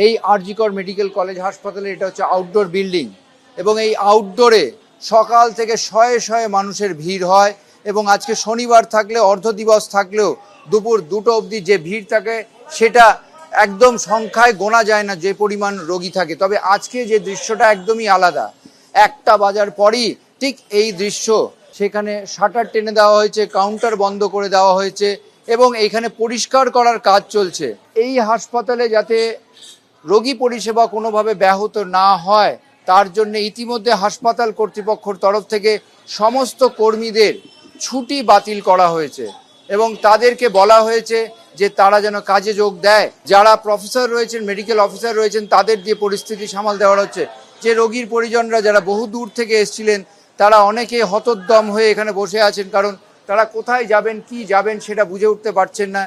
এই RG Kar medical college হাসপাতালে এটা হচ্ছে আউটডোর বিল্ডিং এবং এই আউটডোরে সকাল থেকে শয়ে শয়ে মানুষের ভিড় হয় এবং আজকে শনিবার থাকলে অর্ধ দিবস থাকলেও দুপুর 2টো অবধি যে ভিড় থাকে সেটা একদম সংখ্যায় গোনা যায় না যে পরিমাণ রোগী থাকে। তবে আজকে যে দৃশ্যটা একদমই আলাদা। 1টা বাজার পরই ঠিক এই দৃশ্য, সেখানে শাটার টেনে দেওয়া হয়েছে, কাউন্টার বন্ধ করে দেওয়া হয়েছে এবং এইখানে পরিষ্কার করার কাজ চলছে। এই হাসপাতালে যাতে রোগী পরিষেবা কোনোভাবে ব্যাহত না হয় তার জন্য ইতিমধ্যে হাসপাতাল কর্তৃপক্ষের তরফ থেকে সমস্ত কর্মীদের ছুটি বাতিল করা হয়েছে এবং তাদেরকে বলা হয়েছে যে তারা যেন কাজে যোগ দেয়। যারা প্রফেসর রয়েছেন, মেডিকেল অফিসার রয়েছেন, তাদের দিয়ে পরিস্থিতি সামাল দেওয়া হচ্ছে। যে রোগীর পরিজনরা যারা বহু দূর থেকে এসেছিলেন তারা অনেকে হতোদ্যম হয়ে এখানে বসে আছেন, কারণ তারা কোথায় যাবেন কি যাবেন সেটা বুঝে উঠতে পারছেন না।